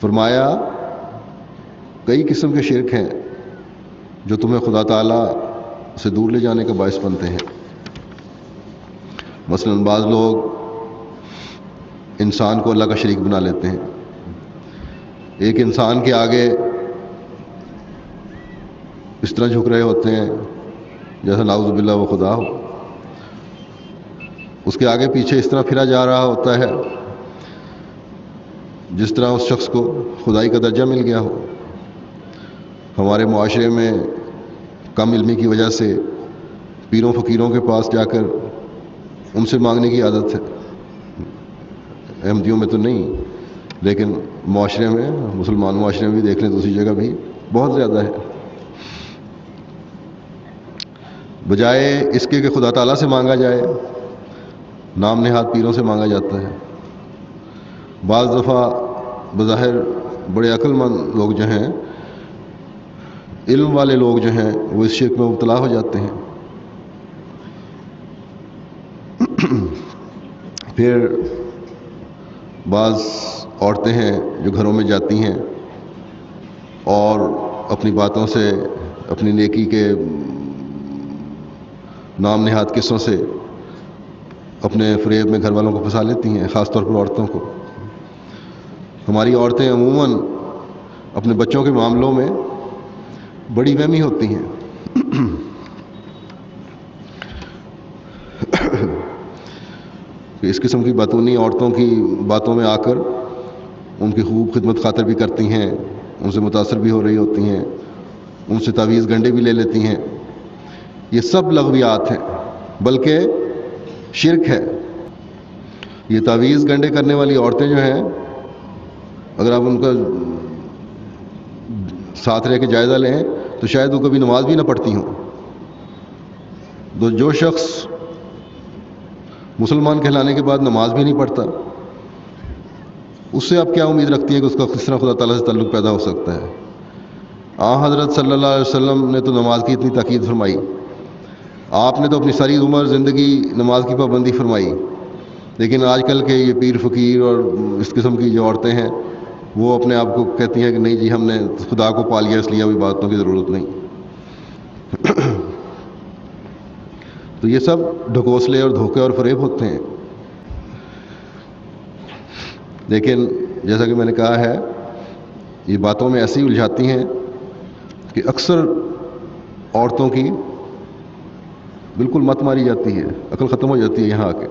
فرمایا کئی قسم کے شرک ہیں جو تمہیں خدا تعالیٰ سے دور لے جانے کا باعث بنتے ہیں. مثلا بعض لوگ انسان کو اللہ کا شریک بنا لیتے ہیں. ایک انسان کے آگے اس طرح جھک رہے ہوتے ہیں جیسا نعوذ باللہ وہ خدا ہو. اس کے آگے پیچھے اس طرح پھرا جا رہا ہوتا ہے جس طرح اس شخص کو خدائی کا درجہ مل گیا ہو. ہمارے معاشرے میں کم علمی کی وجہ سے پیروں فقیروں کے پاس جا کر ان سے مانگنے کی عادت ہے. احمدیوں میں تو نہیں لیکن معاشرے میں، مسلمان معاشرے میں بھی دیکھ لیں دوسری جگہ بھی بہت زیادہ ہے. بجائے اس کے کہ خدا تعالیٰ سے مانگا جائے نام نہاد پیروں سے مانگا جاتا ہے. بعض دفعہ بظاہر بڑے عقل مند لوگ جو ہیں، علم والے لوگ جو ہیں، وہ اس شرک میں مبتلا ہو جاتے ہیں. پھر بعض عورتیں ہیں جو گھروں میں جاتی ہیں اور اپنی باتوں سے، اپنی نیکی کے نام نہاد قصوں سے اپنے فریب میں گھر والوں کو پھنسا لیتی ہیں، خاص طور پر عورتوں کو. ہماری عورتیں عموماً اپنے بچوں کے معاملوں میں بڑی وہمی ہوتی ہیں. اس قسم کی باتونی عورتوں کی باتوں میں آ کر ان کی خوب خدمت خاطر بھی کرتی ہیں، ان سے متاثر بھی ہو رہی ہوتی ہیں، ان سے تعویذ گنڈے بھی لے لیتی ہیں. یہ سب لغویات ہیں بلکہ شرک ہے. یہ تعویذ گنڈے کرنے والی عورتیں جو ہیں، اگر آپ ان کا ساتھ رہ کے جائزہ لیں تو شاید وہ کبھی نماز بھی نہ پڑھتی ہوں. تو جو شخص مسلمان کہلانے کے بعد نماز بھی نہیں پڑھتا، اس سے آپ کیا امید رکھتی ہیں کہ اس کا کس طرح خدا تعالیٰ سے تعلق پیدا ہو سکتا ہے؟ حضرت صلی اللہ علیہ وسلم نے تو نماز کی اتنی تاکید فرمائی، آپ نے تو اپنی ساری عمر زندگی نماز کی پابندی فرمائی، لیکن آج کل کے یہ پیر فقیر اور اس قسم کی جو عورتیں ہیں وہ اپنے آپ کو کہتی ہیں کہ نہیں جی ہم نے خدا کو پا لیا، اس لیے ابھی باتوں کی ضرورت نہیں. تو یہ سب ڈھکوسلے اور دھوکے اور فریب ہوتے ہیں. لیکن جیسا کہ میں نے کہا ہے، یہ باتوں میں ایسی الجھاتی ہیں کہ اکثر عورتوں کی بالکل مت ماری جاتی ہے، عقل ختم ہو جاتی ہے یہاں آ کے.